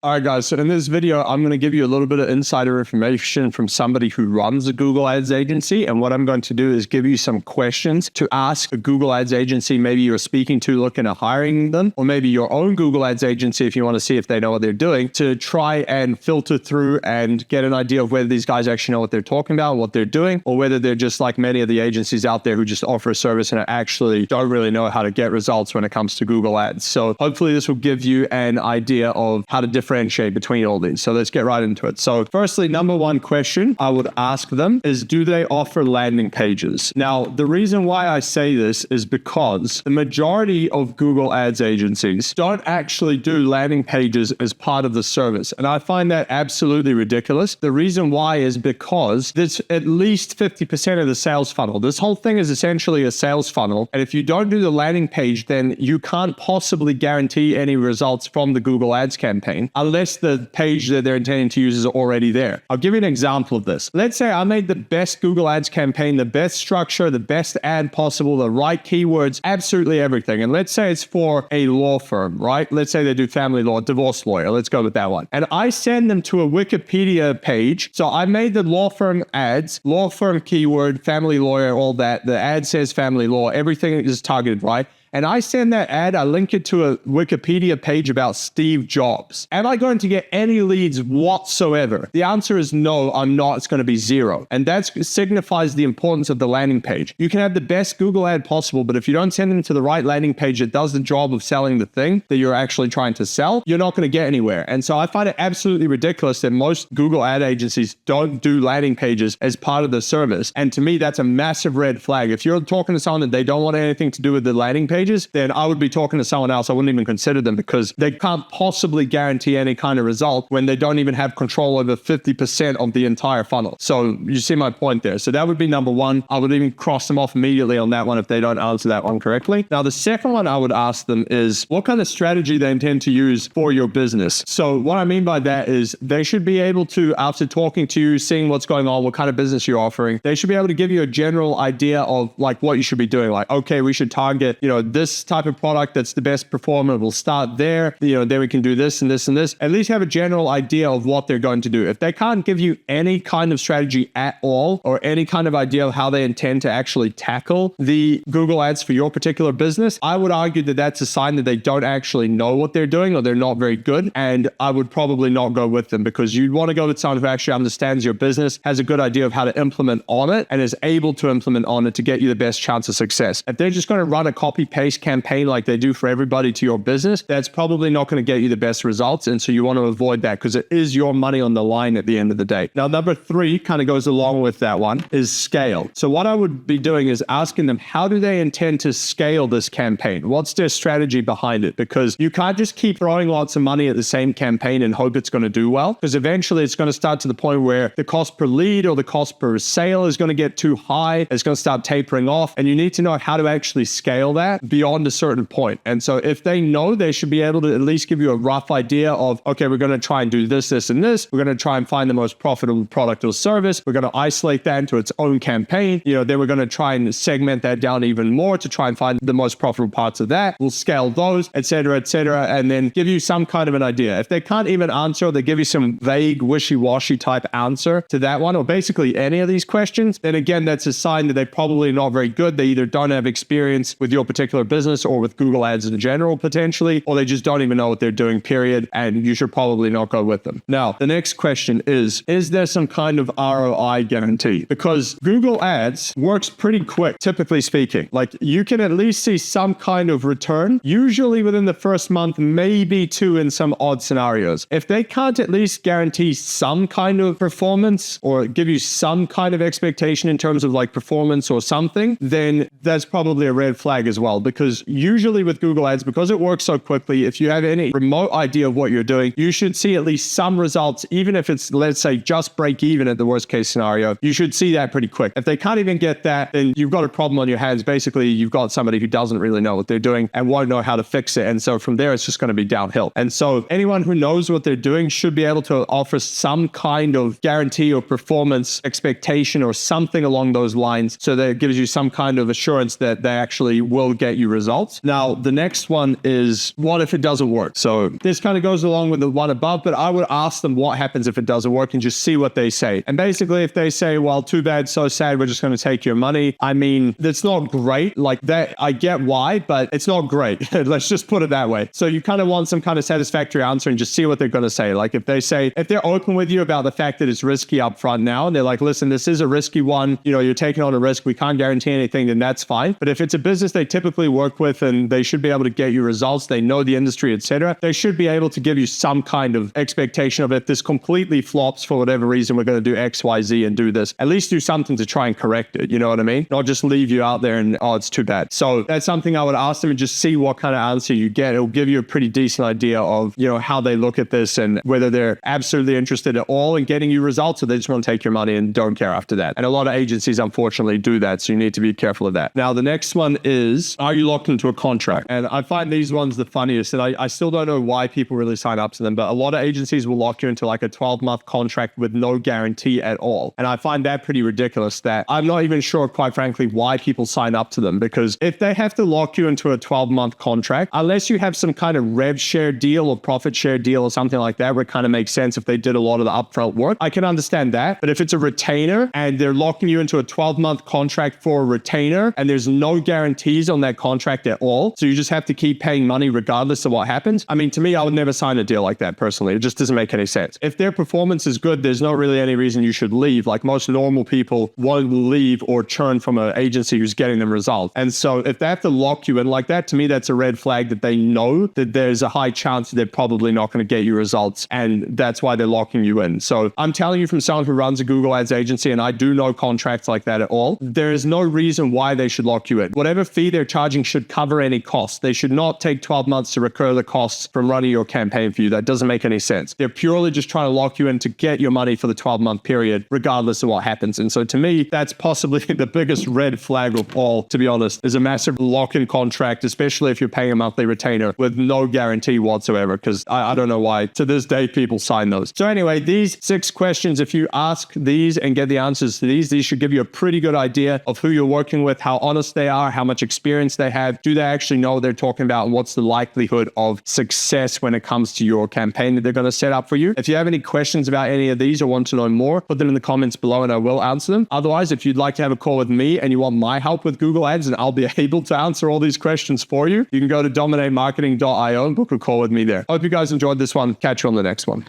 All right, guys. So in this video, I'm going to give you a little bit of insider information from somebody who runs a Google Ads agency. And what I'm going to do is give you some questions to ask a Google Ads agency maybe you're speaking to looking at hiring them, or maybe your own Google Ads agency if you want to see if they know what they're doing, to try and filter through and get an idea of whether these guys actually know what they're talking about, what they're doing, or whether they're just like many of the agencies out there who just offer a service and actually don't really know how to get results when it comes to Google Ads. So hopefully this will give you an idea of how to differentiate between all these. So let's get right into it. So firstly, number one question I would ask them is, do they offer landing pages? Now, the reason why I say this is because the majority of Google Ads agencies don't actually do landing pages as part of the service. And I find that absolutely ridiculous. The reason why is because there's at least 50% of the sales funnel. This whole thing is essentially a sales funnel. And if you don't do the landing page, then you can't possibly guarantee any results from the Google Ads campaign unless the page that they're intending to use is already there. I'll give you an example of this. Let's say I made the best Google Ads campaign, the best structure, the best ad possible, the right keywords, absolutely everything. And let's say it's for a law firm, right? Let's say they do family law, divorce lawyer. Let's go with that one. And I send them to a Wikipedia page. So I made the law firm ads, law firm keyword, family lawyer, all that. The ad says family law, everything is targeted, right? And I send that ad, I link it to a Wikipedia page about Steve Jobs. Am I going to get any leads whatsoever? The answer is no, I'm not. It's going to be zero. And that signifies the importance of the landing page. You can have the best Google ad possible, but if you don't send them to the right landing page that does the job of selling the thing that you're actually trying to sell, you're not going to get anywhere. And so I find it absolutely ridiculous that most Google ad agencies don't do landing pages as part of the service. And to me, that's a massive red flag. If you're talking to someone that they don't want anything to do with the landing page, then I would be talking to someone else. I wouldn't even consider them because they can't possibly guarantee any kind of result when they don't even have control over 50% of the entire funnel. So you see my point there. So that would be number one. I would even cross them off immediately on that one if they don't answer that one correctly. Now, the second one I would ask them is what kind of strategy they intend to use for your business. So what I mean by that is they should be able to, after talking to you, seeing what's going on, what kind of business you're offering, they should be able to give you a general idea of like what you should be doing. Like, okay, we should target, this type of product that's the best performer. We'll start there. Then we can do this and this and this. At least have a general idea of what they're going to do. If they can't give you any kind of strategy at all or any kind of idea of how they intend to actually tackle the Google Ads for your particular business, I would argue that that's a sign that they don't actually know what they're doing or they're not very good. And I would probably not go with them because you'd want to go with someone who actually understands your business, has a good idea of how to implement on it, and is able to implement on it to get you the best chance of success. If they're just going to run a copy-paste campaign like they do for everybody to your business, that's probably not going to get you the best results. And so you want to avoid that because it is your money on the line at the end of the day. Now, number three kind of goes along with that one is scale. So what I would be doing is asking them, how do they intend to scale this campaign? What's their strategy behind it? Because you can't just keep throwing lots of money at the same campaign and hope it's going to do well, because eventually it's going to start to the point where the cost per lead or the cost per sale is going to get too high. It's going to start tapering off. And you need to know how to actually scale that beyond a certain point. And so if they know, they should be able to at least give you a rough idea of, okay, we're going to try and do this, this, and this. We're going to try and find the most profitable product or service. We're going to isolate that into its own campaign. Then we're going to try and segment that down even more to try and find the most profitable parts of that. We'll scale those, et cetera, and then give you some kind of an idea. If they can't even answer, they give you some vague, wishy-washy type answer to that one, or basically any of these questions, then again, that's a sign that they're probably not very good. They either don't have experience with your particular business or with Google Ads in general, potentially, or they just don't even know what they're doing, period, and you should probably not go with them. Now, the next question is there some kind of ROI guarantee? Because Google Ads works pretty quick, typically speaking. Like, you can at least see some kind of return, usually within the first month, maybe two in some odd scenarios. If they can't at least guarantee some kind of performance or give you some kind of expectation in terms of like performance or something, then that's probably a red flag as well. Because usually with Google Ads, because it works so quickly, if you have any remote idea of what you're doing, you should see at least some results, even if it's, let's say, just break even at the worst case scenario. You should see that pretty quick. If they can't even get that, then you've got a problem on your hands. Basically, you've got somebody who doesn't really know what they're doing and won't know how to fix it. And so from there, it's just going to be downhill. And so anyone who knows what they're doing should be able to offer some kind of guarantee or performance expectation or something along those lines, so that it gives you some kind of assurance that they actually will get you results. Now, the next one is, what if it doesn't work? So this kind of goes along with the one above, but I would ask them what happens if it doesn't work and just see what they say. And basically, if they say, well, too bad, so sad, we're just going to take your money. I mean, that's not great. Like that, I get why, but it's not great. Let's just put it that way. So you kind of want some kind of satisfactory answer and just see what they're going to say. Like if they're open with you about the fact that it's risky up front now, and they're like, listen, this is a risky one. You know, you're taking on a risk. We can't guarantee anything, then that's fine. But if it's a business they typically work with and they should be able to get you results, they know the industry, etc., they should be able to give you some kind of expectation of, if this completely flops for whatever reason, we're going to do X, Y, Z and do this. At least do something to try and correct it. You know what I mean? Not just leave you out there and, oh, it's too bad. So that's something I would ask them and just see what kind of answer you get. It'll give you a pretty decent idea of, you know, how they look at this and whether they're absolutely interested at all in getting you results, or they just want to take your money and don't care after that. And a lot of agencies, unfortunately, do that. So you need to be careful of that. Now, the next one is, are you locked into a contract? And I find these ones the funniest. And I still don't know why people really sign up to them, but a lot of agencies will lock you into like a 12-month contract with no guarantee at all. And I find that pretty ridiculous, that I'm not even sure, quite frankly, why people sign up to them. Because if they have to lock you into a 12-month contract, unless you have some kind of rev share deal or profit share deal or something like that, where it kind of makes sense if they did a lot of the upfront work, I can understand that. But if it's a retainer and they're locking you into a 12-month contract for a retainer and there's no guarantees on that contract at all, so you just have to keep paying money regardless of what happens, I mean, to me, I would never sign a deal like that personally. It just doesn't make any sense. If their performance is good, there's not really any reason you should leave. Like most normal people won't leave or churn from an agency who's getting them results. And so if they have to lock you in like that, to me, that's a red flag that they know that there's a high chance that they're probably not going to get you results. And that's why they're locking you in. So I'm telling you from someone who runs a Google Ads agency, and I do know contracts like that at all, there is no reason why they should lock you in. Whatever fee they're charging should cover any costs. They should not take 12 months to recur the costs from running your campaign for you. That doesn't make any sense. They're purely just trying to lock you in to get your money for the 12-month period, regardless of what happens. And so to me, that's possibly the biggest red flag of all, to be honest, is a massive lock-in contract, especially if you're paying a monthly retainer with no guarantee whatsoever, because I don't know why to this day people sign those. So anyway, these 6 questions, if you ask these and get the answers to these should give you a pretty good idea of who you're working with, how honest they are, how much experience they have, do they actually know what they're talking about, and what's the likelihood of success when it comes to your campaign that they're going to set up for you. If you have any questions about any of these or want to know more, put them in the comments below and I will answer them. Otherwise, if you'd like to have a call with me and you want my help with Google Ads and I'll be able to answer all these questions for you, you can go to dominatemarketing.io and book a call with me there. Hope you guys enjoyed this one. Catch you on the next one.